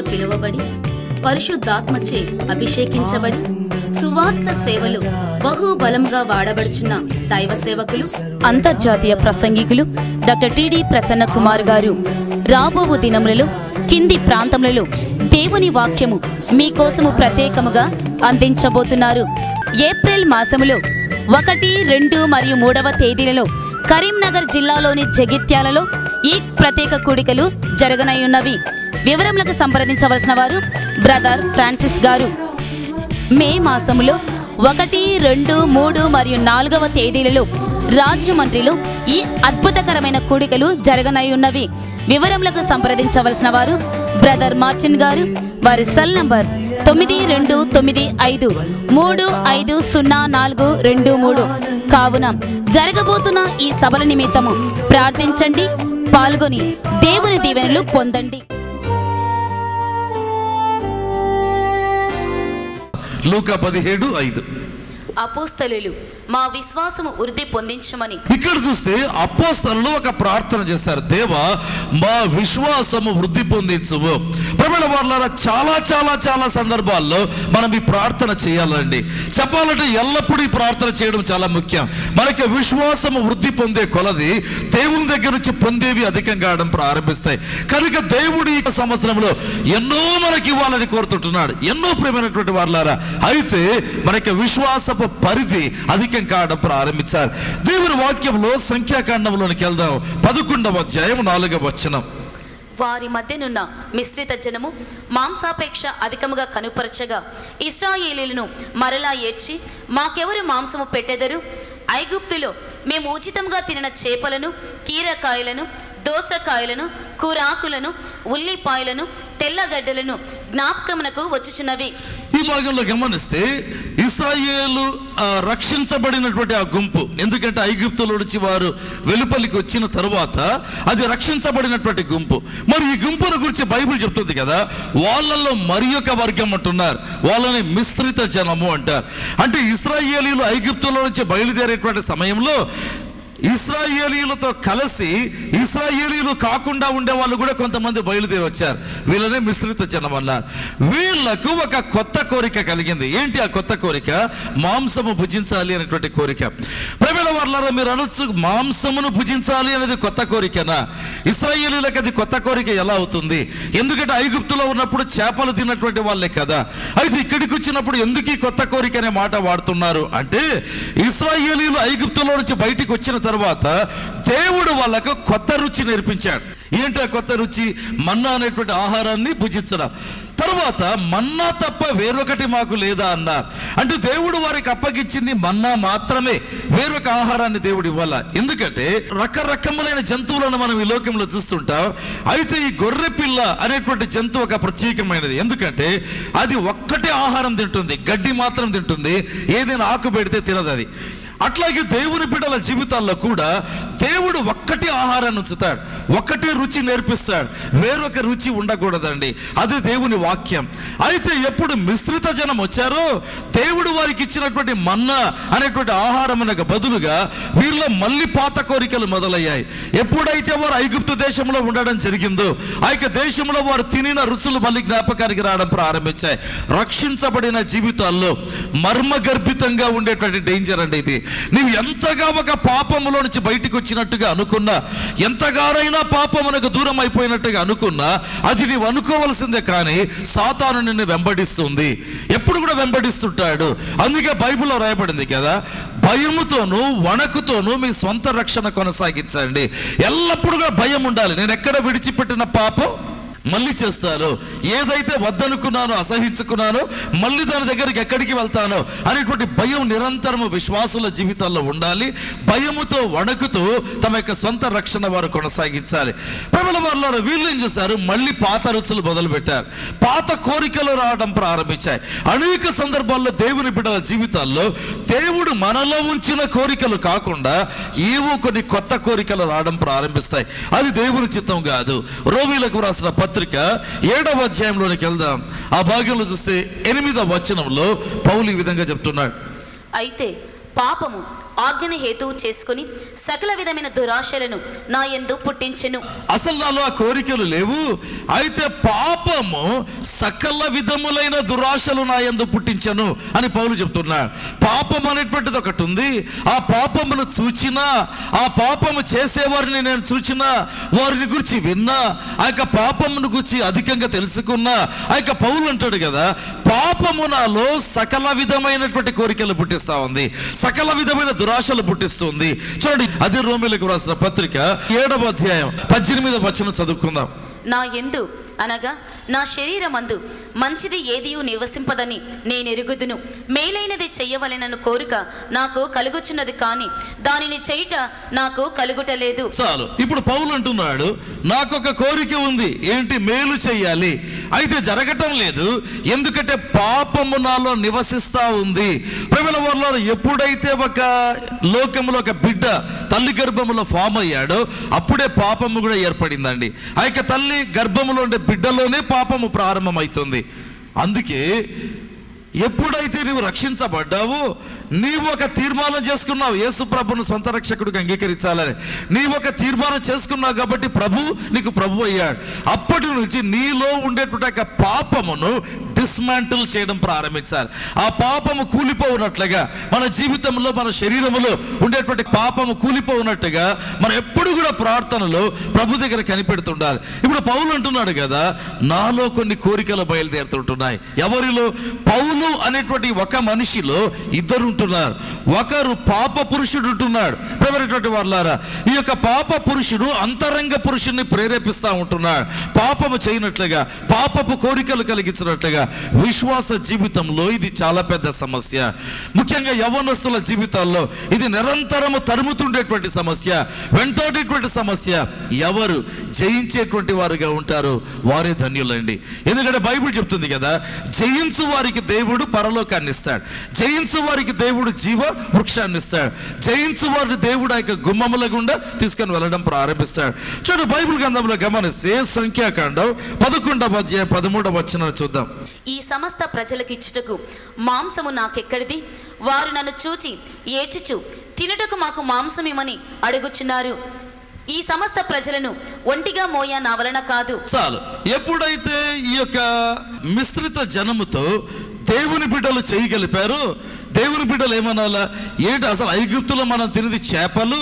పిలువబడి పరిశుద్ధాత్మచే అభిషేకించబడి సువార్త సేవలు బహుబలంగా వాడబడుచున్న దైవ సేవకులు, అంతర్జాతీయ ప్రసంగికులు డాక్టర్ టిడి ప్రసన్న కుమార్ గారు రాబో దినములలో కింది ప్రాంతములలో దేవుని వాక్యము మీకోసము ప్రత్యేకముగా అందించబోతున్నారు. ఏప్రిల్ మాసములో 1, 2 మరియు 3వ తేదీలలో కరీంనగర్ జిల్లాలోని జగిత్యాలలో ఈ ప్రత్యేక కూడికలు జరగనయున్నవి. వివరములకు సంప్రదించవలసిన వారు బ్రదర్ ఫ్రాన్సిస్ గారు. మే మాసములో 1, 2, 3 మరియు 4వ తేదీలలో రాజమండ్రిలో ఈ అద్భుతకరమైన కూడికలు జరగనయున్నవి. వివరములకు సంప్రదించవలసిన వారు బ్రదర్ మార్టిన్ గారు. వారి సెల్ నంబర్ 9295350423. కావున జరగబోతున్న ఈ సభల నిమిత్తము ప్రార్థించండి, పాల్గొని దేవుని దీవెనలు పొందండి. లూకా 17:5 అపోస్తలులు మా విశ్వాసము వృద్ధి పొందించమని. ఇక్కడ చూస్తే అపోస్తలులు ఒక ప్రార్థన చేశారు, దేవా మా విశ్వాసము వృద్ధి పొందించుము. ప్రియమైన వారలారా, చాలా చాలా చాలా సందర్భాల్లో మనం ఈ ప్రార్థన చేయాలండి. చెప్పాలంటే ఎల్లప్పుడూ ఈ ప్రార్థన చేయడం చాలా ముఖ్యం. మనకి విశ్వాసము వృద్ధి పొందే కొలది దేవుని దగ్గర నుంచి పొందేవి అధికంగా కావడం ప్రారంభిస్తాయి. కనుక దేవుడు ఈ సంవత్సరంలో ఎన్నో మనకి ఇవ్వాలని కోరుతుంటున్నాడు. ఎన్నో ప్రియమైనటువంటి వారలారా, అయితే మనకి విశ్వాసపు పరిధి అధికం కావడం ప్రారంభించారు. దేవుని వాక్యంలో సంఖ్యాకాండంలోనికి వెళ్దాం. 11వ అధ్యాయం 4వ వచనం. వారి మధ్యనున్న మిశ్రిత జనము మాంసాపేక్ష అధికముగా కనుపరచగా ఇశ్రాయేలీయులను మరలా ఏడ్చి, మాకెవరు మాంసము పెట్టెదరు? ఐగుప్తులో మేము ఉచితంగా తినిన చేపలను, కీరకాయలను, దోసకాయలను, కూరాకులను, ఉల్లిపాయలను, తెల్లగడ్డలను జ్ఞాపకమునకు వచ్చుచున్నవి. ఈ భాగంలో గమనిస్తే ఇశ్రాయేలు రక్షించబడినటువంటి ఆ గుంపు, ఎందుకంటే ఐగుప్తులో నుంచి వారు వెలుపలికి వచ్చిన తరువాత అది రక్షించబడినటువంటి గుంపు. మరి ఈ గుంపును గురించి బైబిల్ చెప్తుంది కదా, వాళ్ళల్లో మరి ఒక వర్గం అంటున్నారు, వాళ్ళని మిశ్రిత జనము అంటారు. అంటే ఇశ్రాయేలీయులు ఐగుప్తులో నుంచి బయలుదేరేటువంటి సమయంలో ఇశ్రాయేలీయులతో కలిసి ఇశ్రాయేలీయులు కాకుండా ఉండే వాళ్ళు కూడా కొంతమంది బయలుదేరి వచ్చారు. వీళ్ళనే మిశ్రిత జనం అన్నారు. వీళ్లకు ఒక కొత్త కోరిక కలిగింది. ఏంటి ఆ కొత్త కోరిక? మాంసము భుజించాలి అనేటువంటి కోరిక. ప్రియమైన వారలారా, మీరు అనొచ్చు, మాంసమును భుజించాలి అనేది కొత్త కోరికనా? ఇశ్రాయేలీయులకు అది కొత్త కోరిక ఎలా అవుతుంది? ఎందుకంటే ఐగుప్తులో ఉన్నప్పుడు చేపలు తిన్నటువంటి వాళ్ళే కదా. అయితే ఇక్కడికి వచ్చినప్పుడు ఎందుకు ఈ కొత్త కోరిక అనే మాట వాడుతున్నారు అంటే, ఇశ్రాయేలీయులు ఐగుప్తులో నుంచి బయటికి వచ్చిన తర్వాత దేవుడు వాళ్ళకు కొత్త రుచి నేర్పించాడు. ఏంటి ఆ కొత్త రుచి? మన్నా అనేటువంటి ఆహారాన్ని భుజించడం. తర్వాత మన్నా తప్ప వేరొకటి మాకు లేదా అన్నారు. అంటే దేవుడు వారికి అప్పగించింది మన్నా మాత్రమే, వేరొక ఆహారాన్ని దేవుడు ఇవ్వాల. ఎందుకంటే రకరకములైన జంతువులను మనం ఈ లోకంలో చూస్తుంటాం. అయితే ఈ గొర్రె పిల్ల అనేటువంటి జంతువు ఒక ప్రత్యేకమైనది. ఎందుకంటే అది ఒక్కటే ఆహారం తింటుంది, గడ్డి మాత్రం తింటుంది, ఏదైనా ఆకు పెడితే తినదు అది. అట్లాగే దేవుని బిడ్డల జీవితాల్లో కూడా దేవుడు ఒక్కటి ఆహారాన్ని ఉంచుతాడు, ఒక్కటే రుచి నేర్పిస్తాడు, వేరొక రుచి ఉండకూడదండి. అది దేవుని వాక్యం. అయితే ఎప్పుడు మిశ్రిత జనం వచ్చారో దేవుడు వారికి ఇచ్చినటువంటి మన్నా అనేటువంటి ఆహారమునకు బదులుగా వీళ్ళ మళ్ళీ పాత కోరికలు మొదలయ్యాయి. ఎప్పుడైతే వారు ఐగుప్తు దేశంలో ఉండడం జరిగిందో ఆ యొక్క దేశంలో వారు తినిన రుచులు మళ్ళీ జ్ఞాపకానికి రావడం ప్రారంభించాయి. రక్షించబడిన జీవితాల్లో మర్మగర్భితంగా ఉండేటువంటి డేంజర్ అండి ఇది. నీవు ఎంతగా ఒక పాపములో నుంచి బయటికి వచ్చినట్టుగా అనుకున్నా, ఎంతగానైనా పాపమునకు దూరం అయిపోయినట్టుగా అనుకున్నా, అది నీవు అనుకోవలసిందే. కానీ సాతాను నిన్ను వెంబడిస్తుంది, ఎప్పుడు కూడా వెంబడిస్తుంటాడు. అందుకే బైబిల్లో రాయబడింది కదా, భయముతోనూ వణకుతోనూ మీ సొంత రక్షణ కొనసాగించండి. ఎల్లప్పుడూ కూడా భయం ఉండాలి. నేను ఎక్కడ విడిచిపెట్టిన పాపం మళ్ళీ చేస్తాను, ఏదైతే వద్దనుకున్నానో అసహించుకున్నానో మళ్ళీ దాని దగ్గరికి ఎక్కడికి వెళ్తానో అనేటువంటి భయం నిరంతరము విశ్వాసుల జీవితాల్లో ఉండాలి. భయముతో వణకుతూ తమ యొక్క సొంత రక్షణ వారు కొనసాగించాలి. ప్రబల వారు వీళ్ళు ఏం చేశారు? మళ్ళీ పాత రుచులు మొదలు పెట్టారు, పాత కోరికలు రావడం ప్రారంభించాయి. అనేక సందర్భాల్లో దేవుని బిడ్డల జీవితాల్లో దేవుడు మనలో ఉంచిన కోరికలు కాకుండా ఏవో కొన్ని కొత్త కోరికలు రావడం ప్రారంభిస్తాయి. అది దేవుని చిత్తం కాదు. రోమీలకు రాసిన పత్రిక 7వ అధ్యాయంలోనికి వెళ్దాం. ఆ భాగంలో చూస్తే 8వ వచనంలో పౌలు ఈ విధంగా చెప్తున్నాడు, అయితే పాపము ఆజ్ఞను హేతువు చేసుకుని సకల విధమైన దురాశలను నా యందు పుట్టించెను. అసలు నాలో ఆ కోరికలు లేవు, అయితే పాపము సకల విధములైన దురాశలు నా యందు పుట్టించను అని పౌలు చెప్తున్నాడు. పాపం అనేటువంటిది ఒకటి ఉంది. ఆ పాపమును చూచినా, ఆ పాపము చేసేవారిని నేను చూచినా, వారిని గురించి విన్నా, ఆ యొక్క పాపమును గురించి అధికంగా తెలుసుకున్నా, ఆ యొక్క పౌలు అంటాడు కదా, పాపము నాలో సకల విధమైనటువంటి కోరికలు పుట్టిస్తా ఉంది, సకల విధమైన దురాశలు పుట్టిస్తుంది. చూడండి, అది రోమీయులకు రాసిన పత్రిక 7వ అధ్యాయం 18వ వచనం చదువుకుందాం. నా యందు అనగా నా శరీరమందు మంచిది ఏదియూ నివసింపదని నేను ఎరుగుదును. మేలైనది చెయ్యవలెనను కోరిక నాకు కలుగుచున్నది, కానీ దానిని చేయుట నాకు కలుగుటలేదు. చాలు. ఇప్పుడు పౌలు అంటున్నాడు, నాకొక కోరిక ఉంది, ఏంటి? మేలు చెయ్యాలి, అయితే జరగటం లేదు, ఎందుకంటే పాపము నాలో నివసిస్తా ఉంది. ప్రియమైన వారు, ఎప్పుడైతే ఒక లోకంలో ఒక బిడ్డ తల్లి గర్భములో ఫామ్ అయ్యాడో అప్పుడే పాపము కూడా ఏర్పడిందండి. ఆ యొక్క తల్లి గర్భములో ఉండే బిడ్డలోనే పాపము ప్రారంభమవుతుంది. అందుకే ఎప్పుడైతే నీవు రక్షించబడ్డావో, నీవు ఒక తీర్మానం చేసుకున్నావు యేసు ప్రభును సొంత రక్షకుడికి అంగీకరించాలని, నీవు ఒక తీర్మానం చేసుకున్నావు కాబట్టి ప్రభు నీకు ప్రభు అయ్యాడు. అప్పటి నుంచి నీలో ఉండేటువంటి పాపమును డిస్మాంటిల్ చేయడం ప్రారంభించాలి. ఆ పాపము కూలిపోవునట్లుగా మన జీవితంలో, మన శరీరంలో ఉండేటువంటి పాపము కూలిపోవునట్టుగా మనం ఎప్పుడు కూడా ప్రార్థనలో ప్రభు దగ్గర కనిపెడుతుండాలి. ఇప్పుడు పౌలు అంటున్నాడు కదా, నాలో కొన్ని కోరికలు బయలుదేరుతుంటున్నాయి. ఎవరిలో? పౌలు అనేటువంటి ఒక మనిషిలో ఇద్దరు ఉంటున్నారు. ఒకరు పాప పురుషుడు ఉంటున్నాడు. ప్రియమైనటువంటి వారులారా, ఈ యొక్క పాప పురుషుడు అంతరంగ పురుషుడిని ప్రేరేపిస్తూ ఉంటున్నాడు పాపము చేయనట్లుగా, పాపపు కోరికలు కలిగించినట్లుగా. విశ్వాస జీవితంలో ఇది చాలా పెద్ద సమస్య. ముఖ్యంగా యవ్వనస్తుల జీవితాల్లో ఇది నిరంతరము తరుముతుండేటువంటి సమస్య, వెంటాడేటువంటి సమస్య. ఎవరు జయించేటువంటి వారుగా ఉంటారో వారే ధన్యులండి. ఎందుకంటే బైబిల్ చెప్తుంది కదా, జయించు వారికి దేవుడు పరలోకాన్ని ఇస్తాడు, జయించు వారికి దేవుడు జీవ వృక్షాన్ని ఇస్తాడు, జయించు వారిని దేవుడు ఆ యొక్క గుమ్మముల గుండా తీసుకొని వెళ్ళడం ప్రారంభిస్తాడు. చూడండి, బైబిల్ గ్రంథంలో గమనిస్తే సంఖ్యాకాండం 11వ అధ్యాయం 13వ వచనాన్ని చూద్దాం. ఈ సమస్త ప్రజలకు ఇచ్చుటకు మాంసము నాకెక్కడిది? వారు నన్ను చూచి ఏడ్చుచు తినుటకు మాకు మాంసమేమని అడుగుచున్నారు. ఈ సమస్త ప్రజలను ఒంటిగా మోయ నా వలన కాదు. చాలు. ఎప్పుడైతే ఈ యొక్క మిశ్రిత జనముతో దేవుని బిడ్డలు చేయగలిపారు, దేవుని బిడ్డలు ఏమనాలా? ఏంటి అసలు ఐగుప్తులో మనం తినేది చేపలు,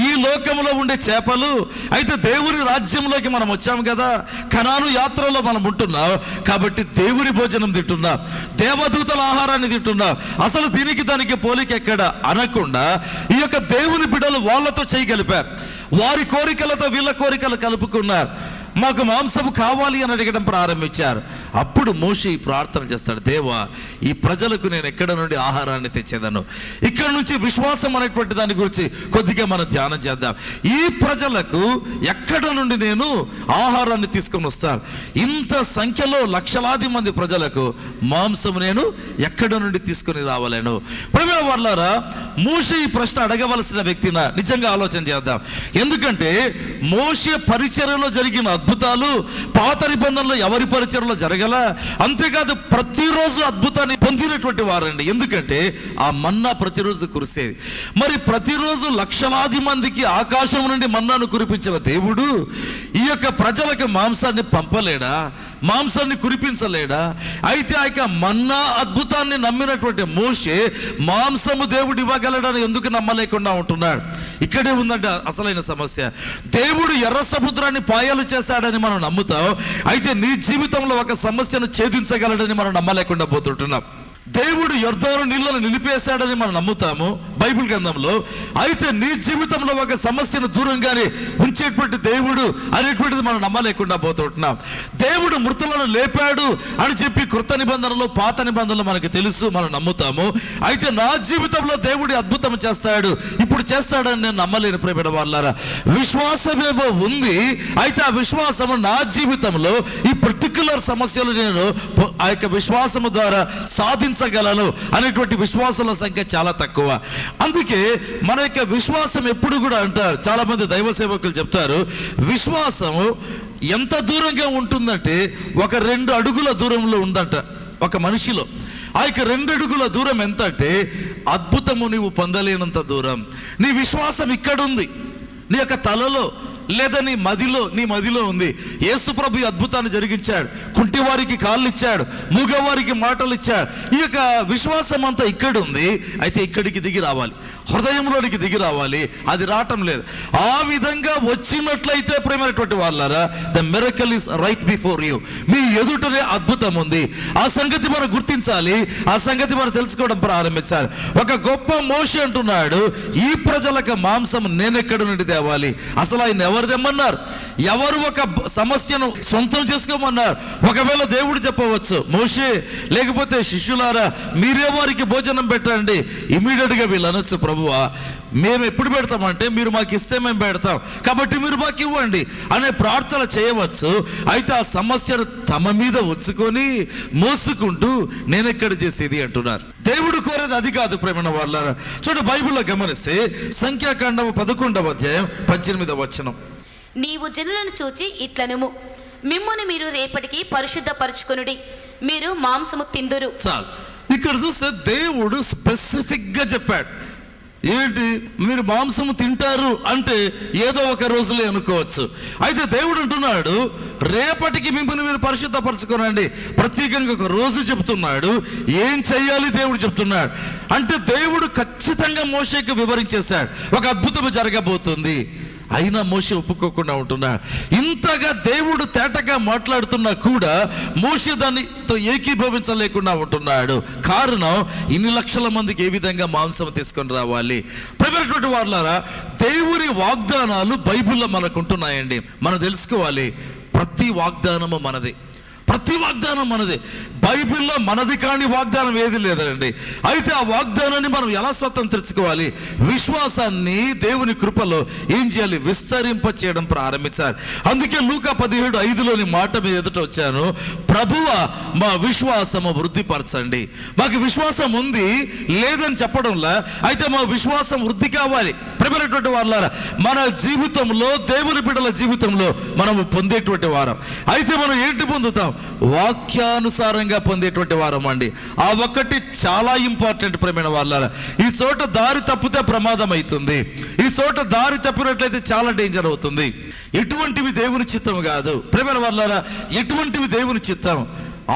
ఈ లోకంలో ఉండే చేపలు. అయితే దేవుని రాజ్యంలోకి మనం వచ్చాము కదా, కనాను యాత్రలో మనం ఉంటున్నాం కాబట్టి దేవుని భోజనం తింటున్నాం, దేవదూతల ఆహారాన్ని తింటున్నాం. అసలు దీనికి దానికి పోలిక ఎక్కడ అనకుండా ఈ యొక్క దేవుని బిడ్డలు వాళ్ళతో చేయగలిపారు. వారి కోరికలతో వీళ్ళ కోరికలు కలుపుకున్నారు. మాకు మాంసము కావాలి అని అడగడం ప్రారంభించారు. అప్పుడు మోషే ప్రార్థన చేస్తాడు, దేవా, ఈ ప్రజలకు నేను ఎక్కడ నుండి ఆహారాన్ని తెచ్చేదను? ఇక్కడ నుంచి విశ్వాసం అనేటువంటి దాని గురించి కొద్దిగా మనం ధ్యానం చేద్దాం. ఈ ప్రజలకు ఎక్కడ నుండి నేను ఆహారాన్ని తీసుకొని వస్తాను? ఇంత సంఖ్యలో లక్షలాది మంది ప్రజలకు మాంసం నేను ఎక్కడ నుండి తీసుకొని రావాలను? ప్రియమైన వారలారా, మోషే ఈ ప్రశ్న అడగవలసిన వ్యక్తినా? నిజంగా ఆలోచన చేద్దాం. ఎందుకంటే మోషే పరిచర్యలో జరిగిన అద్భుతాలు పాత నిబంధనలో ఎవరి పరిచర్యలో జరగల. అంతేకాదు ప్రతిరోజు అద్భుతాన్ని పొందినటువంటి వారండి. ఎందుకంటే ఆ మన్నా ప్రతిరోజు కురిసేది. మరి ప్రతిరోజు లక్షలాది మందికి ఆకాశం నుండి మన్నాను కురిపించిన దేవుడు ఈ యొక్క ప్రజలకు మాంసాన్ని పంపలేడా? మాంసాన్ని కురిపించలేడా? అయితే ఆ యొక్క మన్నా అద్భుతాన్ని నమ్మినటువంటి మోషే మాంసము దేవుడు ఇవ్వగలడని ఎందుకు నమ్మలేకుండా ఉంటున్నాడు? ఇక్కడే ఉందంటే అసలైన సమస్య. దేవుడు ఎర్ర సముద్రాన్ని పాయాలు చేశాడని మనం నమ్ముతాం, అయితే నీ జీవితంలో ఒక సమస్యను ఛేదించగలడని మనం నమ్మలేకుండా పోతుంటున్నాం. దేవుడు యొర్దాను నీళ్ళను నిలిపేశాడని మనం నమ్ముతాము బైబిల్ గ్రంథంలో, అయితే నీ జీవితంలో ఒక సమస్యను దూరంగానే ఉంచేటువంటి దేవుడు అనేటువంటిది మనం నమ్మలేకుండా పోతుంటున్నాం. దేవుడు మృతులను లేపాడు అని చెప్పి కృత నిబంధనలు పాత నిబంధనలు మనకు తెలుసు, మనం నమ్ముతాము. అయితే నా జీవితంలో దేవుడు అద్భుతం చేస్తాడు, ఇప్పుడు చేస్తాడని నేను నమ్మలేని ప్రియమైన వాళ్ళారా. విశ్వాసమేమో ఉంది, అయితే ఆ విశ్వాసము నా జీవితంలో ఈ పర్టిక్యులర్ సమస్యలు నేను ఆ యొక్క విశ్వాసము ద్వారా సాధించగలను అనేటువంటి విశ్వాసాల సంఖ్య చాలా తక్కువ. అందుకే మన యొక్క విశ్వాసం ఎప్పుడు కూడా అంటారు, చాలా మంది దైవ సేవకులు చెప్తారు, విశ్వాసము ఎంత దూరంగా ఉంటుందంటే 1-2 అడుగుల దూరంలో ఉందంట ఒక మనిషిలో. ఆ యొక్క 2 అడుగుల దూరం ఎంత అంటే అద్భుతము నీవు పొందలేనంత దూరం. నీ విశ్వాసం ఇక్కడుంది, నీ యొక్క తలలో లేదా నీ మదిలో ఉంది. యేసు ప్రభు ఈ అద్భుతాన్ని జరిగించాడు. కుంటివారికి కాళ్ళు ఇచ్చాడు, మూగవారికి మాటలు ఇచ్చాడు. ఈ యొక్క విశ్వాసం అంతా ఇక్కడ ఉంది. అయితే ఇక్కడికి దిగి రావాలి, హృదయంలోనికి దిగి రావాలి. అది రావటం లేదు. ఆ విధంగా వచ్చినట్లయితే ప్రేమైనటువంటి వాళ్ళారా, the miracle is right before you. మీ ఎదుటనే అద్భుతం ఉంది. ఆ సంగతి మనం గుర్తించాలి, ఆ సంగతి మనం తెలుసుకోవడం ప్రారంభించాలి. ఒక గొప్ప మోషే అంటున్నాడు, ఈ ప్రజలకు మాంసం నేనెక్కడ నుండి తేవాలి? అసలు ఆయన ఎవరు తెమ్మన్నారు? ఎవరు ఒక సమస్యను సొంతం చేసుకోమన్నారు? ఒకవేళ దేవుడు చెప్పవచ్చు, మోషే లేకపోతే శిష్యులారా మీరే వారికి భోజనం పెట్టండి. ఇమీడియట్గా వీళ్ళు అనొచ్చు, ప్రభువా మేము ఎప్పుడు పెడతామంటే మీరు మాకు ఇస్తే మేము పెడతాం, కాబట్టి మీరు మాకు ఇవ్వండి అనే ప్రార్థన చేయవచ్చు. అయితే ఆ సమస్యను తమ మీద వచ్చుకొని మోసుకుంటూ నేనెక్కడ చేసేది అంటున్నారు. దేవుడు కోరేది అది కాదు ప్రేమ వాళ్ళారా. చూడండి, బైబిల్లో గమనిస్తే సంఖ్యాకాండం 11వ అధ్యాయం 18వ వచనం. నీవు జనులను చూచి ఇట్లనుము, మిమ్మును మీరు రేపటికి పరిశుద్ధపరచుకొనుడి, మీరు మాంసము తిందురు. చాలు. ఇక్కడ చూస్తే దేవుడు స్పెసిఫిక్గా చెప్పాడు. ఏంటి? మీరు మాంసము తింటారు అంటే ఏదో ఒక రోజులే అనుకోవచ్చు. అయితే దేవుడు అంటున్నాడు, రేపటికి మిమ్మల్ని మీరు పరిశుద్ధపరచుకోనండి. ప్రత్యేకంగా ఒక రోజు చెప్తున్నాడు. ఏం చెయ్యాలి దేవుడు చెప్తున్నాడు అంటే, దేవుడు ఖచ్చితంగా మోషేకి వివరించేశాడు, ఒక అద్భుతం జరగబోతుంది. అయినా మోషే ఒప్పుకోకుండా ఉంటున్నాడు. ఇంతగా దేవుడు తేటగా మాట్లాడుతున్నా కూడా మోషే దానితో ఏకీభవించలేకుండా ఉంటున్నాడు. కారణం, ఇన్ని లక్షల మందికి ఏ విధంగా మాంసం తీసుకొని రావాలి? ప్రియమైనటువంటి వాళ్ళారా, దేవుని వాగ్దానాలు బైబిల్లో మనకు ఉంటున్నాయండి. మనం తెలుసుకోవాలి, ప్రతి వాగ్దానము మనది, ప్రతి వాగ్దానం మనది. బైబిల్లో మనది కాని వాగ్దానం ఏది లేదండి. అయితే ఆ వాగ్దానాన్ని మనం ఎలా స్వతంత్రించుకోవాలి? విశ్వాసాన్ని దేవుని కృపలో ఏం చేయాలి? విస్తరింప చేయడం ప్రారంభించాలి. అందుకే లూకా 17:5లోని మాట మీద ఎదుట వచ్చాను, ప్రభువా మా విశ్వాసము వృద్ధిపరచండి. మాకు విశ్వాసం ఉంది లేదని చెప్పడంలా, అయితే మా విశ్వాసం వృద్ధి కావాలి. ప్రియమైనటువంటి వాళ్ళారా, మన జీవితంలో, దేవుని బిడ్డల జీవితంలో మనం పొందేటువంటి వారం. అయితే మనం ఏంటి పొందుతాం? వాక్యానుసారంగా పొందేటువంటి వారం అండి. ఆ ఒక్కటి చాలా ఇంపార్టెంట్ ప్రియమైన వాళ్ళారా. ఈ చోట దారి తప్పితే ప్రమాదం అవుతుంది. ఈ చోట దారి తప్పినట్లయితే చాలా డేంజర్ అవుతుంది. ఎటువంటివి దేవుని చిత్తం కాదు ప్రియమైన వాళ్ళారా. ఎటువంటివి దేవుని చిత్తం?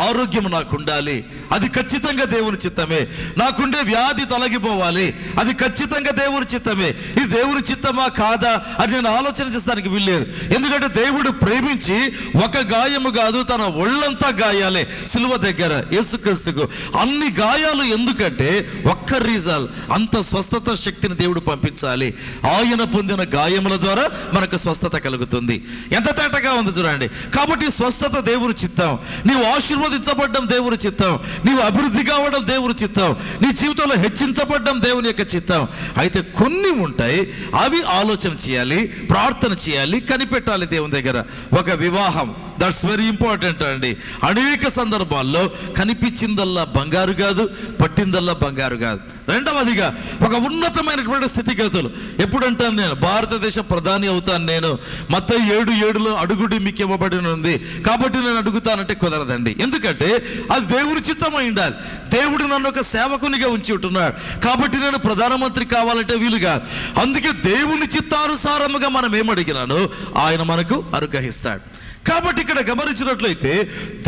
ఆరోగ్యం నాకు ఉండాలి, అది ఖచ్చితంగా దేవుని చిత్తమే. నాకుండే వ్యాధి తొలగిపోవాలి, అది ఖచ్చితంగా దేవుని చిత్తమే. ఇది దేవుని చిత్తమా కాదా అని నేను ఆలోచన చేస్తానికి వీల్లేదు. ఎందుకంటే దేవుడు ప్రేమించి ఒక గాయము కాదు, తన ఒళ్ళంతా గాయాలే సిలువ దగ్గర యేసుక్రీస్తుకు. అన్ని గాయాలు ఎందుకంటే ఒక్క రీజన్, అంత స్వస్థత శక్తిని దేవుడు పంపించాలి. ఆయన పొందిన గాయముల ద్వారా మనకు స్వస్థత కలుగుతుంది. ఎంత తేటగా ఉంది చూడండి. కాబట్టి స్వస్థత దేవుని చిత్తం, నీవు ఆశీర్వదించబడ్డం దేవుని చిత్తం, నీవు అభివృద్ధి కావడం దేవుని చిత్తం, నీ జీవితంలో హెచ్చించబడ్డం దేవుని యొక్క చిత్తం. అయితే కొన్ని ఉంటాయి, అవి ఆలోచన చేయాలి, ప్రార్థన చేయాలి, కనిపెట్టాలి దేవుని దగ్గర. ఒక వివాహం, దట్స్ వెరీ ఇంపార్టెంట్ అండి. అనేక సందర్భాల్లో కనిపించిందల్లా బంగారు కాదు, పట్టిందల్లా బంగారు కాదు. రెండవదిగా ఒక ఉన్నతమైనటువంటి స్థితిగతులు. ఎప్పుడంటాను నేను భారతదేశ ప్రధాని అవుతాను, నేను మత్తయి 7:7లో అడుగుడి మీకు ఇవ్వబడి ఉంది కాబట్టి నేను అడుగుతానంటే కుదరదండి. ఎందుకంటే అది దేవుని చిత్తమై ఉండాలి. దేవుడు నన్ను ఒక సేవకునిగా ఉంచి ఉంటున్నాడు కాబట్టి నేను ప్రధానమంత్రి కావాలంటే వీలు కాదు. అందుకే దేవుని చిత్తానుసారముగా మనం ఏమడిగినానో ఆయన మనకు అనుగ్రహిస్తాడు. కాబట్టి ఇక్కడ గమనించినట్లయితే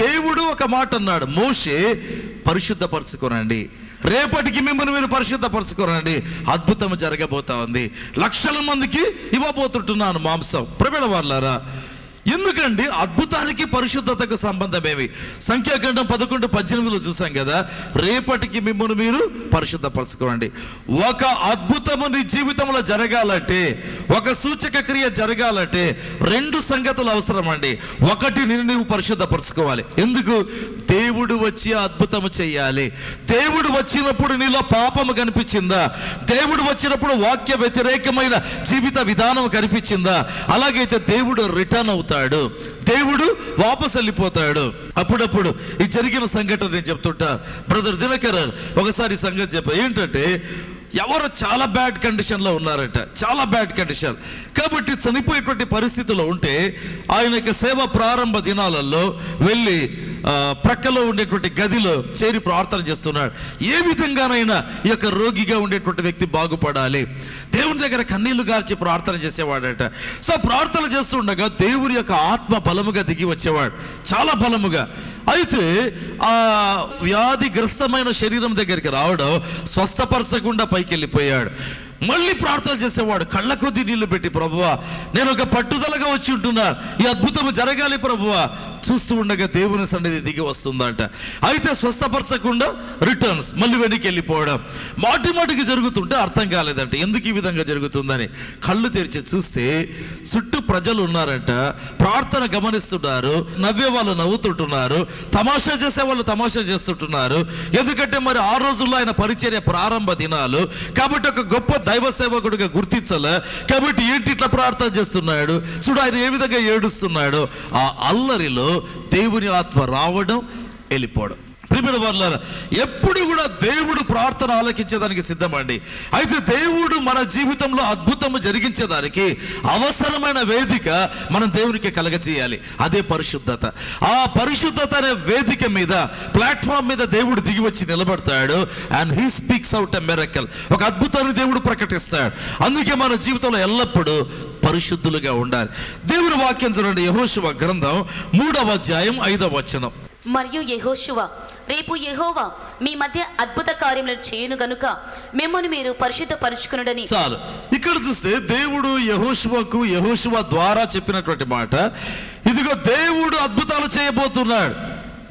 దేవుడు ఒక మాట అన్నాడు, మోషే పరిశుద్ధపరచుకోనండి, రేపటికి మిమ్మల్ని మీరు పరిశుద్ధపరచుకోనండి, అద్భుతం జరగబోతా ఉంది. లక్షల మందికి ఇవ్వబోతుంటున్నాను మాంసం. ప్రియమైన వాళ్ళారా, ఎందుకండి అద్భుతానికి పరిశుద్ధతకు సంబంధం ఏమి? సంఖ్యాకాండం 11:18లో చూసాం కదా, రేపటికి మిమ్మల్ని మీరు పరిశుద్ధపరచుకోండి. ఒక అద్భుతము నీ జీవితంలో జరగాలంటే, ఒక సూచక క్రియ జరగాలంటే 2 సంగతులు అవసరం అండి. ఒకటి, నిన్ను నీవు పరిశుద్ధపరచుకోవాలి. ఎందుకు? దేవుడు వచ్చి అద్భుతము చెయ్యాలి. దేవుడు వచ్చినప్పుడు నీలో పాపము కనిపించిందా? దేవుడు వచ్చినప్పుడు వాక్య వ్యతిరేకమైన జీవిత విధానం కనిపించిందా? అలాగైతే దేవుడు రిటర్న్ అవుతాడు, దేవుడు వాపసు వెళ్ళిపోతాడు. అప్పుడప్పుడు ఈ జరిగిన సంఘటన నేను చెప్తుంటా. బ్రదర్ దినకర్ ఒకసారి సంగతి చెప్పా. ఏంటంటే ఎవరు చాలా బ్యాడ్ కండిషన్లో ఉన్నారట, చాలా బ్యాడ్ కండిషన్. కాబట్టి చనిపోయేటువంటి పరిస్థితిలో ఉంటే ఆయన యొక్క సేవ ప్రారంభ దినాలలో వెళ్ళి ప్రక్కలో ఉండేటువంటి గదిలో చేరి ప్రార్థన చేస్తున్నాడు. ఏ విధంగానైనా ఈ యొక్క రోగిగా ఉండేటువంటి వ్యక్తి బాగుపడాలి, దేవుని దగ్గర కన్నీళ్లు గార్చి ప్రార్థన చేసేవాడట. సో ప్రార్థన చేస్తుండగా దేవుని యొక్క ఆత్మ బలముగా దిగి వచ్చేవాడు, చాలా బలముగా. అయితే ఆ వ్యాధిగ్రస్తమైన శరీరం దగ్గరికి రావడం స్వస్థపరచకుండా పైకి వెళ్ళిపోయాడు. మళ్ళీ ప్రార్థన చేసేవాడు, కళ్ళ కొద్ది నీళ్లు పెట్టి, ప్రభువా నేను ఒక పట్టుదలగా వచ్చి ఉంటున్నాను, ఈ అద్భుతం జరగాలి ప్రభువా. చూస్తూ ఉండగా దేవుని సన్నిధి దిగి వస్తుందంట. అయితే స్వస్థపరచకుండా రిటర్న్స్, మళ్ళీ వెనక్కి వెళ్ళిపోవడం మాటి మాటికి జరుగుతుంటే అర్థం కాలేదంట ఎందుకు ఈ విధంగా జరుగుతుందని. కళ్ళు తెరిచి చూస్తే చుట్టూ ప్రజలు ఉన్నారంట, ప్రార్థన గమనిస్తున్నారు, నవ్వే వాళ్ళు నవ్వుతుంటున్నారు, తమాషా చేసే వాళ్ళు తమాషా చేస్తుంటున్నారు. ఎందుకంటే మరి ఆ రోజుల్లో ఆయన పరిచర్య ప్రారంభ దినాలు కాబట్టి ఒక గొప్ప దైవ సేవకుడిగా గుర్తించలే. కాబట్టి ఏంటి ఇట్లా ప్రార్థన చేస్తున్నాడు, చూడు ఆయన ఏ విధంగా ఏడుస్తున్నాడు. ఆ అల్లరిలో దేవుని ఆత్మ రావడం, వెళ్ళిపోవడం. ప్రియమైన వారలారా, ఎప్పుడు కూడా దేవుడు ప్రార్థన ఆలకించేదానికి సిద్ధమండి. అయితే దేవుడు మన జీవితంలో అద్భుతము జరిగించేదానికి అవసరమైన వేదిక మనం దేవునికి కలగజేయాలి, అదే పరిశుద్ధత. ఆ పరిశుద్ధత అనే వేదిక మీద, ప్లాట్ఫామ్ మీద దేవుడు దిగి వచ్చి నిలబడతాడు. And he speaks out a miracle, ఒక అద్భుతాన్ని దేవుడు ప్రకటిస్తాడు. అందుకే మన జీవితంలో ఎల్లప్పుడూ పరిశుద్ధులుగా ఉండాలి. దేవుని వాక్యం చూడండి, యెహోషువ గ్రంథం 3వ అధ్యాయం 5వ వచనం. మరియు యెహోషువ, రేపు యెహోవా మీ మధ్య అద్భుత కార్యములను చేయను గనుక మిమ్మల్ని మీరు పరిశుద్ధపరచుకొనుడని. చాలు, ఇక్కడ చూస్తే దేవుడు యెహోషువ ద్వారా చెప్పినటువంటి మాట, ఇదిగో దేవుడు అద్భుతాలు చేయబోతున్నాడు,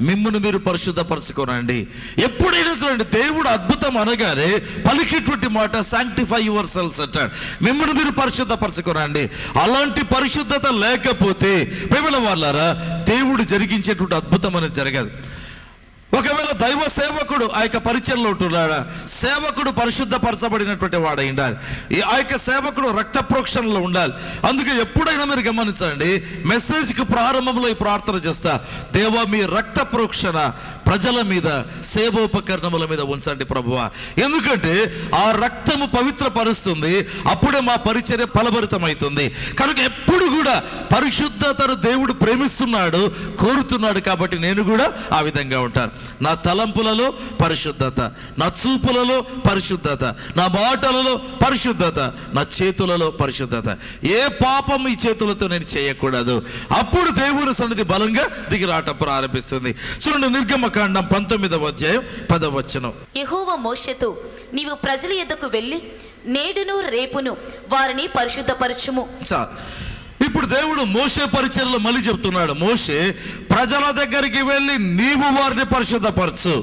మిమ్మల్ని మీరు పరిశుద్ధపరచుకోనండి. ఎప్పుడైనా చూడండి, దేవుడు అద్భుతం అనగానే పలికేటువంటి మాట సాంక్టిఫై యువర్ సెల్స్ అంటాడు, మిమ్మల్ని మీరు పరిశుద్ధపరచుకోనండి. అలాంటి పరిశుద్ధత లేకపోతే ప్రియమైన వారలారా, దేవుడు జరిగించేటువంటి అద్భుతం అనేది జరగదు. ఒకవేళ దైవ సేవకుడు ఆ యొక్క పరిచయంలో ఉంటున్నాడా, సేవకుడు పరిశుద్ధపరచబడినటువంటి వాడై ఉండాలి, ఆ యొక్క సేవకుడు రక్త ప్రోక్షణలో ఉండాలి. అందుకే ఎప్పుడైనా మీరు గమనించండి, మెసేజ్కి ప్రారంభంలో ఈ ప్రార్థన చేస్తా, దేవా మీ రక్త ప్రోక్షణ ప్రజల మీద, సేవోపకరణముల మీద ఉంచండి ప్రభువా. ఎందుకంటే ఆ రక్తము పవిత్రపరుస్తుంది, అప్పుడే మా పరిచర్య ఫలభరితమవుతుంది. కనుక ఎప్పుడు కూడా పరిశుద్ధతను దేవుడు ప్రేమిస్తున్నాడు, కోరుతున్నాడు. కాబట్టి నేను కూడా ఆ విధంగా ఉంటాను. నా తలంపులలో పరిశుద్ధత, నా చూపులలో పరిశుద్ధత, నా మాటలలో పరిశుద్ధత, నా చేతులలో పరిశుద్ధత. ఏ పాపం ఈ చేతులతో నేను చేయకూడదు. అప్పుడు దేవుని సన్నిధి బలంగా దిగిరాటం ప్రారంభిస్తుంది. చూడండి, నిర్గమకాండం 19వ అధ్యాయం 10వ వచనం. యెహోవా మోషేతో, నీవు ప్రజల యొద్దకు వెళ్ళి నేడును రేపును వారిని పరిశుద్ధపరచుము. ఇప్పుడు దేవుడు మోషే పరిచర్యలో మళ్ళీ చెప్తున్నాడు, మోషే ప్రజల దగ్గరికి వెళ్ళి నీవు వారిని పరిశుద్ధపరచు.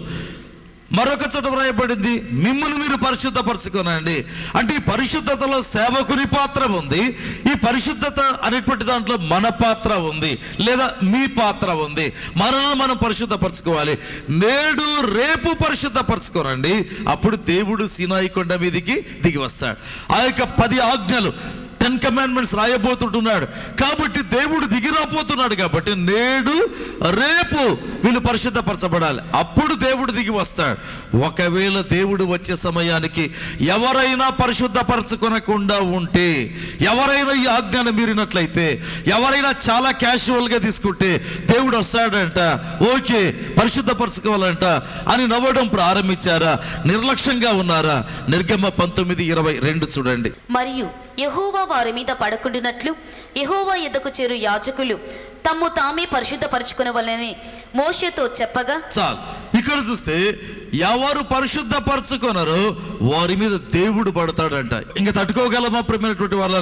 మరొక చోట వ్రాయబడింది, మిమ్మల్ని మీరు పరిశుద్ధపరచుకోనండి. అంటే ఈ పరిశుద్ధతలో సేవకుని పాత్ర ఉంది, ఈ పరిశుద్ధత అనేటువంటి దాంట్లో మన పాత్ర ఉంది, లేదా మీ పాత్ర ఉంది. మనల్ని మనం పరిశుద్ధపరచుకోవాలి. నేడు రేపు పరిశుద్ధపరచుకోనండి. అప్పుడు దేవుడు సీనాయి కొండ మీదికి దిగి వస్తాడు. ఆ యొక్క 10 ఆజ్ఞలు, 10 కమాండ్మెంట్స్ రాయబోతుంటున్నాడు. కాబట్టి దేవుడు దిగిరాపోతున్నాడు. కాబట్టి నేడు రేపు వీళ్ళు పరిశుద్ధపరచబడాలి. అప్పుడు దేవుడు దిగి వస్తాడు. ఒకవేళ దేవుడు వచ్చే సమయానికి ఎవరైనా పరిశుద్ధపరచుకొనకుండా ఉంటే, ఎవరైనా ఈ ఆజ్ఞను మీరినట్లయితే, ఎవరైనా చాలా క్యాజువల్గా తీసుకుంటే, దేవుడు వస్తాడంట, ఓకే పరిశుద్ధపరచుకోవాలంట అని నవ్వడం ప్రారంభించారా, నిర్లక్ష్యంగా ఉన్నారా? నిర్గమ 19:22 చూడండి. మరియు యెహోవా వారి మీద పడకుండునట్లు యెహోవా యొద్దకు చేరు యాజకులు తమ్ము తామే పరిశుద్ధపరచుకొనవలెనని మోషేతో చెప్పగా. చాలు, ఇక్కడ చూస్తే ఎవరు పరిశుద్ధపరచుకొనరో వారి మీద దేవుడు పడతాడంట. ఇంకా తట్టుకోగలమా ప్రేమైనటువంటి వాళ్ళ?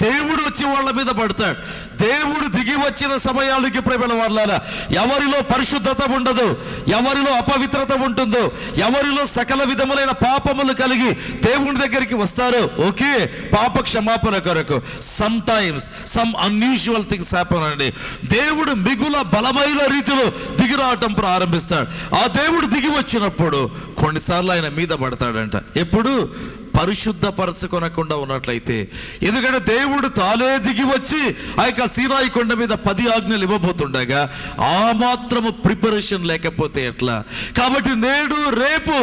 దేవుడు వచ్చి వాళ్ళ మీద పడతాడు. దేవుడు దిగి వచ్చిన సమయాలకి ప్రేమైన వాళ్ళ, ఎవరిలో పరిశుద్ధత ఉండదు, ఎవరిలో అపవిత్రత ఉంటుందో, ఎవరిలో సకల విధములైన పాపములు కలిగి దేవుని దగ్గరికి వస్తారో, ఓకే పాప క్షమాపణ కొరకు some times some unusual things happen అండి. దేవుడు మిగుల బలమైన రీతిలో దిగి రావటం ప్రారంభిస్తాడు. ఆ దేవుడు దిగి వచ్చినప్పుడు కొన్నిసార్లు ఆయన మీద పడతాడంట. ఎప్పుడు? పరిశుద్ధపరచుకొనకుండా ఉన్నట్లయితే. ఎందుకంటే దేవుడు తానే దిగి వచ్చి ఆ యొక్క సీనాయి కొండ మీద 10 ఆజ్ఞలు ఇవ్వబోతుండగా ఆ మాత్రము ప్రిపరేషన్ లేకపోతే ఎట్లా? కాబట్టి నేడు రేపు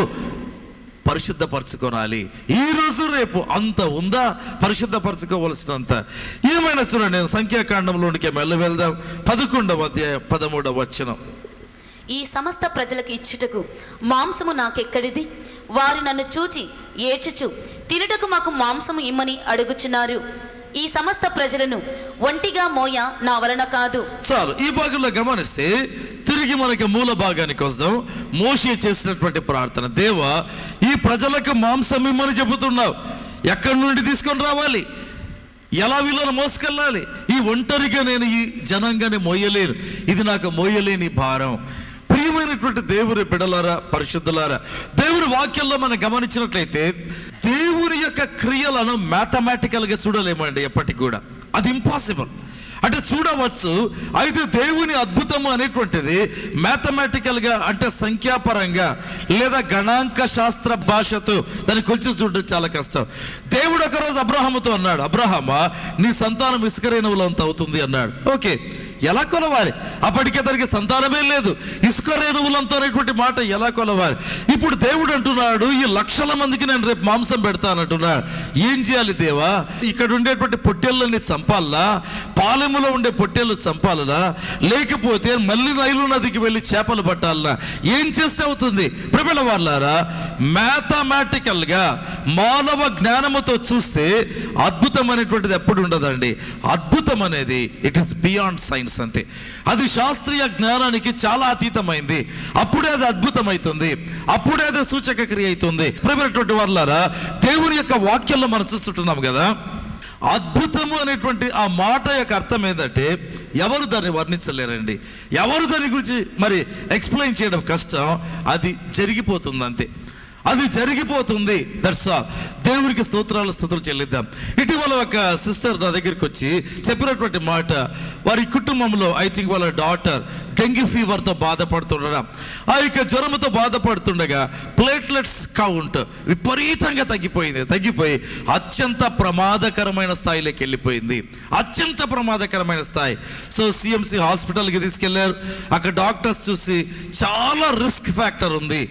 పరిశుద్ధపరచుకోవాలి. ఈ రోజు రేపు అంత ఉందా పరిశుద్ధపరచుకోవలసినంత? ఏమైనా చూడండి, నేను సంఖ్యాకాండంలోనికి వెళ్దాం. 11వ అధ్యాయం 13వ వచనం. ఈ సమస్త ప్రజలకు ఇచ్చుటకు మాంసము నాకెక్కడిది? వారు నన్ను చూచి ఏడ్చుచు తినుటకు మాకు మాంసము ఇమ్మని అడుగుచున్నారు. ఈ సమస్త ప్రజలను ఒంటిగా మోయ నా వలన కాదు. చాలు. ఈ భాగంలో గమనిస్తే తిరిగి మనకి మూల భాగానికి వద్దాం. మోషే చేసినటువంటి ప్రార్థన, దేవా ఈ ప్రజలకు మాంసం ఇమ్మని చెబుతున్నావు, ఎక్కడి నుండి తీసుకొని రావాలి, ఎలా వీళ్ళని మోసుకెళ్ళాలి? ఈ ఒంటరిగా నేను ఈ జనాంగాన్ని మోయలేను, ఇది నాకు మోయలేని భారం. ప్రియమైనటువంటి దేవుని బిడ్డలారా, పరిశుద్ధులారా, దేవుని వాక్యంలో మనం గమనించినట్లయితే దేవుని యొక్క క్రియలను మ్యాథమెటికల్గా చూడలేమండి ఎప్పటికి కూడా. అది ఇంపాసిబుల్. అంటే చూడవచ్చు, అయితే దేవుని అద్భుతము అనేటువంటిది మ్యాథమెటికల్గా అంటే సంఖ్యాపరంగా లేదా గణాంక శాస్త్ర భాషతో దాన్ని కొంచెం చూడడం చాలా కష్టం. దేవుడు ఒకరోజు అబ్రహాముతో అన్నాడు, అబ్రహామా నీ సంతానం ఇసుక రేణువులంత అవుతుంది అన్నాడు. ఓకే, ఎలా కొలవాలి? అప్పటికే దానికి సంతానమే లేదు, ఇసుక రేణువులంతా అనేటువంటి మాట ఎలా కొలవాలి? ఇప్పుడు దేవుడు అంటున్నాడు, ఈ లక్షల మందికి నేను రేపు మాంసం పెడతానంటున్నాడు. ఏం చేయాలి దేవా? ఇక్కడ ఉండేటువంటి పొట్టేళ్ళని చంపాలా? పాలెములో ఉండే పొట్టేళ్ళు చంపాలనా? లేకపోతే మళ్ళీ నైలు నదికి వెళ్ళి చేపలు పట్టాలనా? ఏం చేస్తే అవుతుంది? ప్రియమైన వారలారా, మ్యాథమెటికల్గా మానవ జ్ఞానముతో చూస్తే అద్భుతం అనేటువంటిది ఎప్పుడు ఉండదండి. అద్భుతం అనేది ఇట్ ఈస్ బియాండ్ సైన్స్ అంతే. అది శాస్త్రీయ జ్ఞానానికి చాలా అతీతమైంది. అప్పుడే అది అద్భుతమైతుంది, అప్పుడే అది సూచక క్రియ అవుతుంది. ప్రియమైనటువంటి వారలారా, దేవుని యొక్క వాక్యంలో మనం చూస్తుంటున్నాం కదా, అద్భుతము అనేటువంటి ఆ మాట యొక్క అర్థం ఏంటంటే ఎవరు దాన్ని వర్ణించలేరండి, ఎవరు దాని గురించి మరి ఎక్స్ప్లెయిన్ చేయడం కష్టం. అది జరిగిపోతుంది అంతే, అది జరిగిపోతుంది. That's all. దేవునికి స్తోత్రాలు స్తుతులు చెల్లిద్దాం. ఇటీవల ఒక సిస్టర్ నా దగ్గరికి వచ్చి చెప్పినటువంటి మాట, వారి కుటుంబంలో ఐ థింక్ వాళ్ళ డాటర్ డెంగ్యూ ఫీవర్తో బాధపడుతుండడం, ఆ యొక్క జ్వరంతో బాధపడుతుండగా ప్లేట్లెట్స్ కౌంట్ విపరీతంగా తగ్గిపోయి అత్యంత ప్రమాదకరమైన స్థాయిలోకి వెళ్ళిపోయింది. అత్యంత ప్రమాదకరమైన స్థాయి. సో సిఎంసి హాస్పిటల్కి తీసుకెళ్లారు. అక్కడ డాక్టర్స్ చూసి చాలా రిస్క్ ఫ్యాక్టర్ ఉంది,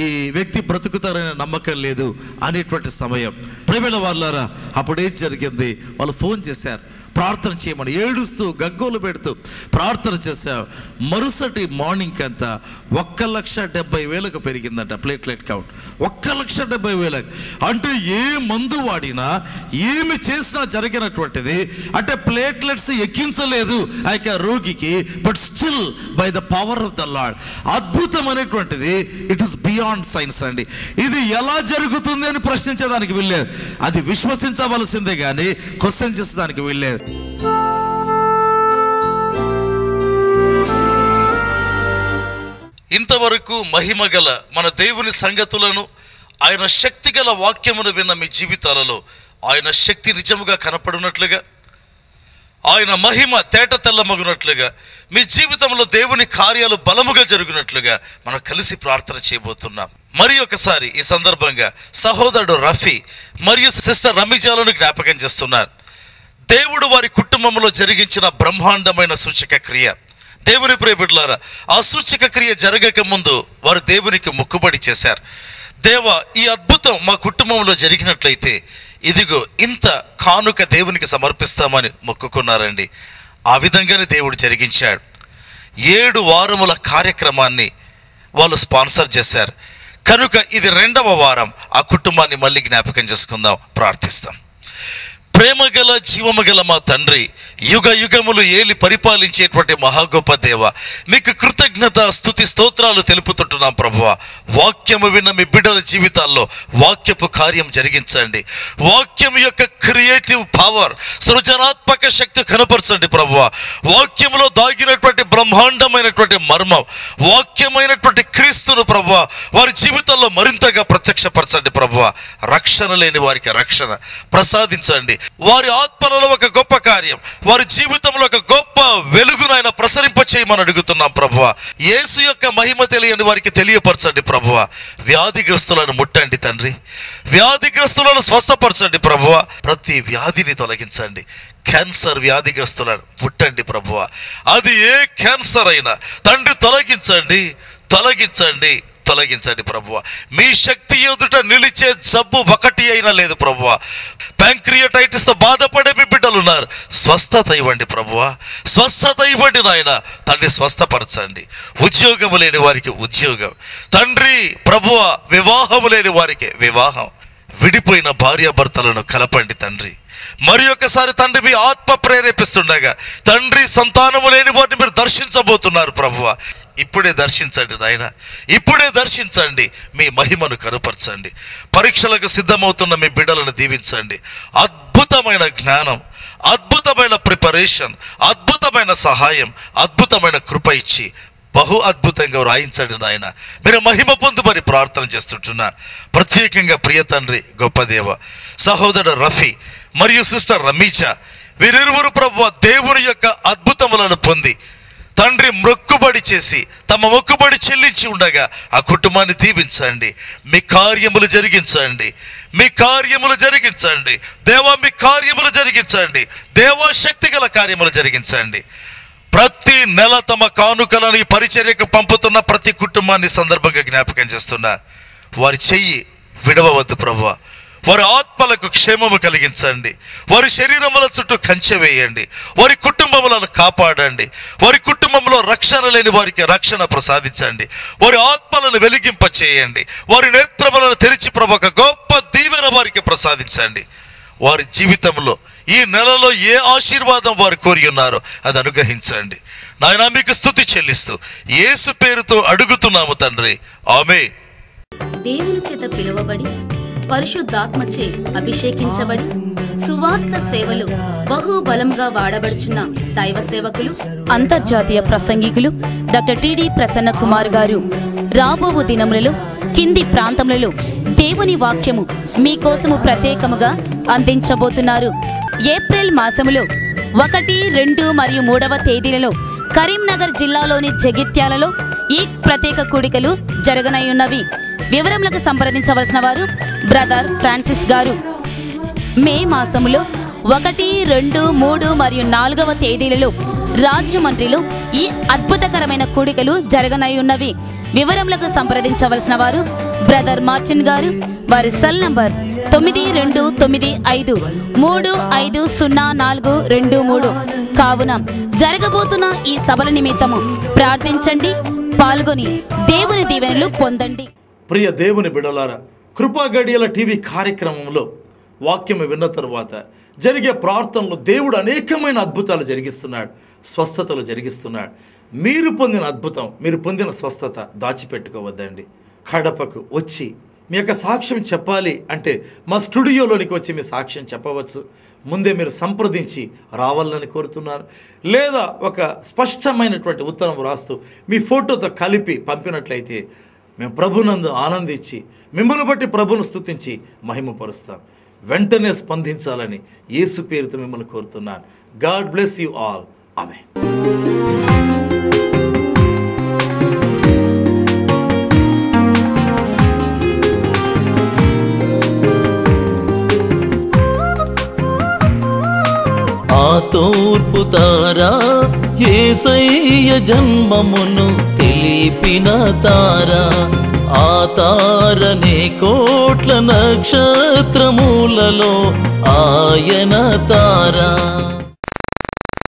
ఈ వ్యక్తి బ్రతుకుతారనే నమ్మకం లేదు అనేటువంటి సమయం. ప్రియమైన వారలారా, అప్పుడేం జరిగింది? వాళ్ళు ఫోన్ చేశారు, ప్రార్థన చేయమని, ఏడుస్తూ గగ్గోలు పెడుతూ ప్రార్థన చేశావు. మరుసటి మార్నింగ్ అంతా 1,70,000 పెరిగిందంట ప్లేట్లెట్ కౌంట్. 1,70,000. అంటే ఏ మందు వాడినా ఏమి చేసినా జరిగినటువంటిది. అంటే ప్లేట్లెట్స్ ఎక్కించలేదు ఆ యొక్క రోగికి, but still by the power of the lord. అద్భుతం అనేటువంటిది ఇట్ ఈస్ బియాండ్ సైన్స్ అండి. ఇది ఎలా జరుగుతుంది అని ప్రశ్నించేదానికి వెళ్ళలేదు, అది విశ్వసించవలసిందే కానీ క్వశ్చన్ చేసేదానికి వెళ్ళలేదు. ఇంతవరకు మహిమగల మన దేవుని సంగతులను, ఆయన శక్తిగల వాక్యమును విన్న మీ జీవితాలలో ఆయన శక్తి నిజముగా కనపడినట్లుగా, ఆయన మహిమ తేట తెల్లమగునట్లుగా, మీ జీవితంలో దేవుని కార్యాలు బలముగా జరిగినట్లుగా మనం కలిసి ప్రార్థన చేయబోతున్నాం. మరి ఒకసారి ఈ సందర్భంగా సహోదరుడు రఫీ మరియు సిస్టర్ రమిజాలను జ్ఞాపకం చేస్తున్నారు. దేవుడు వారి కుటుంబంలో జరిగించిన బ్రహ్మాండమైన సూచక క్రియ. దేవుని ప్రియబిడ్డలారా, ఆ సూచక క్రియ జరగక ముందు వారు దేవునికి మొక్కుబడి చేశారు. దేవా, ఈ అద్భుతం మా కుటుంబంలో జరిగినట్లయితే ఇదిగో ఇంత కానుక దేవునికి సమర్పిస్తామని మొక్కుకున్నారండి. ఆ విధంగానే దేవుడు జరిగించాడు. 7 వారముల కార్యక్రమాన్ని వాళ్ళు స్పాన్సర్ చేశారు. కనుక ఇది 2వ వారం. ఆ కుటుంబాన్ని మళ్ళీ జ్ఞాపకం చేసుకుందాం, ప్రార్థిస్తాం. ప్రేమగల జీవమగల మా తండ్రి, యుగ యుగములు ఏలి పరిపాలించేటువంటి మహాగొప్ప దేవ, మీకు కృతజ్ఞత స్తుతి స్తోత్రాలు తెలుపుతుంటున్నాం ప్రభువా. వాక్యము విన్న మీ బిడ్డల జీవితాల్లో వాక్యపు కార్యం జరిగించండి. వాక్యం యొక్క క్రియేటివ్ పవర్, సృజనాత్మక శక్తి కనపరచండి ప్రభువా. వాక్యములో దాగినటువంటి బ్రహ్మాండమైనటువంటి మర్మం, వాక్యమైనటువంటి క్రీస్తును ప్రభువా వారి జీవితాల్లో మరింతగా ప్రత్యక్షపరచండి ప్రభువా. రక్షణ లేని వారికి రక్షణ ప్రసాదించండి. వారి ఆత్మలలో ఒక గొప్ప కార్యం, వారి జీవితంలో ఒక గొప్ప వెలుగును ఆయన ప్రసరింప చేయమని అడుగుతున్నాం ప్రభువా. యేసు యొక్క మహిమ తెలియని వారికి తెలియపరచండి ప్రభువా. వ్యాధిగ్రస్తులను ముట్టండి తండ్రి, వ్యాధిగ్రస్తులను స్వస్థపరచండి ప్రభువా. ప్రతి వ్యాధిని తొలగించండి. క్యాన్సర్ వ్యాధిగ్రస్తులను ముట్టండి ప్రభువా. అది ఏ క్యాన్సర్ అయినా తండ్రి తొలగించండి, తొలగించండి, తొలగించండి ప్రభువా. మీ శక్తి ఎదుట నిలిచే జబ్బు ఒకటి అయినా లేదు ప్రభువా. ప్యాంక్రియాటైటిస్తో బాధపడే మీ బిడ్డలు ఉన్నారు, స్వస్థత ఇవ్వండి ప్రభువా, స్వస్థత ఇవ్వండి నాయన. తండ్రి స్వస్థపరచండి. ఉద్యోగము లేని వారికి ఉద్యోగం తండ్రి ప్రభువా, వివాహము లేని వారికి వివాహం, విడిపోయిన భార్యాభర్తలను కలపండి తండ్రి. మరి ఒకసారి తండ్రి మీ ఆత్మ ప్రేరేపిస్తుండగా తండ్రి సంతానము లేని వారిని మీరు దర్శించబోతున్నారు ప్రభువా. ఇప్పుడే దర్శించండి నాయన, ఇప్పుడే దర్శించండి. మీ మహిమను కనపరచండి. పరీక్షలకు సిద్ధమవుతున్న మీ బిడ్డలను దీవించండి. అద్భుతమైన జ్ఞానం, అద్భుతమైన ప్రిపరేషన్, అద్భుతమైన సహాయం, అద్భుతమైన కృప ఇచ్చి బహు అద్భుతంగా రాయించండి నాయన. మీరు మహిమ పొందుమని ప్రార్థన చేస్తుంటున్నాను. ప్రత్యేకంగా ప్రియ తండ్రి గొప్ప దేవ, సహోదరుడు రఫీ మరియు సిస్టర్ రమీచా వీరిరువురు ప్రభువా దేవుని యొక్క అద్భుతములను పొంది తండ్రి మొక్కుబడి చేసి తమ మొక్కుబడి చెల్లించి ఉండగా ఆ కుటుంబాన్ని దీవించండి. మీ కార్యములు జరిగించండి, మీ కార్యములు జరిగించండి దేవా, మీ కార్యములు జరిగించండి దేవా, శక్తి గల కార్యములు జరిగించండి. ప్రతి నెల తమ కానుకలను ఈ పరిచర్యకు పంపుతున్న ప్రతి కుటుంబాన్ని సందర్భంగా జ్ఞాపకం చేస్తున్నారు. వారి చెయ్యి విడవవద్దు ప్రభువా. వారి ఆత్మలకు క్షేమము కలిగించండి. వారి శరీరముల చుట్టూ కంచె వేయండి. వారి కుటుంబములను కాపాడండి. వారి కుటుంబంలో రక్షణ లేని వారికి రక్షణ ప్రసాదించండి. వారి ఆత్మలను వెలిగింప చేయండి. వారి నేత్రములను తెరిచి ప్రభు ఒక గొప్ప దీవెన వారికి ప్రసాదించండి. వారి జీవితంలో ఈ నెలలో ఏ ఆశీర్వాదం వారు కోరి ఉన్నారో అది అనుగ్రహించండి నాయన. మీకు స్తుతి చెల్లిస్తూ యేసు పేరుతో అడుగుతున్నాము తండ్రి, ఆమేన్. దేవుని చేత పిలువబడి పరిశుద్ధాత్మచే అభిషేకించబడి సువార్త సేవలు బహుబలంగా వాడబడుచున్న దైవ సేవకులు, అంతర్జాతీయ ప్రసంగికులు డాక్టర్ టిడి ప్రసన్న కుమార్ గారు రాబోవు దినములలో కింది ప్రాంతములలో దేవుని వాక్యము మీకోసము ప్రత్యేకముగా అందించబోతున్నారు. ఏప్రిల్ మాసములో 1, 2 మరియు 3వ తేదీలలో కరీంనగర్ జిల్లాలోని జగిత్యాలలో ఈ ప్రత్యేక కూడికలు జరగనయున్నవి. వివరములకు సంప్రదించవలసిన వారు బ్రదర్ ఫ్రాన్సిస్ గారు. మే మాసములో 1, 2, 3 మరియు 4వ తేదీలలో రాజమండ్రిలో ఈ అద్భుతకరమైన కూడికలు జరగనయున్నవి. వివరములకు సంప్రదించవలసిన వారు బ్రదర్ మార్టిన్ గారు. వారి సెల్ నంబర్ 9295350423. కావున జరగబోతున్న ఈ సభల నిమిత్తము ప్రార్థించండి, పాల్గొని దేవుని దీవెనలు పొందండి. ప్రియ దేవుని బిడ్డలారా, కృపా గడియల టీవీ కార్యక్రమంలో వాక్యం విన్న తరువాత జరిగే ప్రార్థనలో దేవుడు అనేకమైన అద్భుతాలు జరిగిస్తున్నాడు, స్వస్థతలు జరిగిస్తున్నాడు. మీరు పొందిన అద్భుతం, మీరు పొందిన స్వస్థత దాచిపెట్టుకోవద్దండి. కడపకు వచ్చి మీ యొక్క సాక్ష్యం చెప్పాలి అంటే మా స్టూడియోలోనికి వచ్చి మీ సాక్ష్యం చెప్పవచ్చు. ముందే మీరు సంప్రదించి రావాలని కోరుతున్నాను. లేదా ఒక స్పష్టమైనటువంటి ఉత్తరం రాస్తూ మీ ఫోటోతో కలిపి పంపినట్లయితే మేము ప్రభునందు ఆనందించి మిమ్మల్ని బట్టి ప్రభును స్తుతించి మహిమపరుస్తాం. వెంటనే స్పందించాలని యేసు పేరుతో మిమ్మల్ని కోరుతున్నాను. God bless you all. Amen. ఆ తూర్పు తారా యేసయ్య జన్మమును తెలిపిన తారా, ఆ తారనే కోట్ల నక్షత్రములలో ఆయన తారా.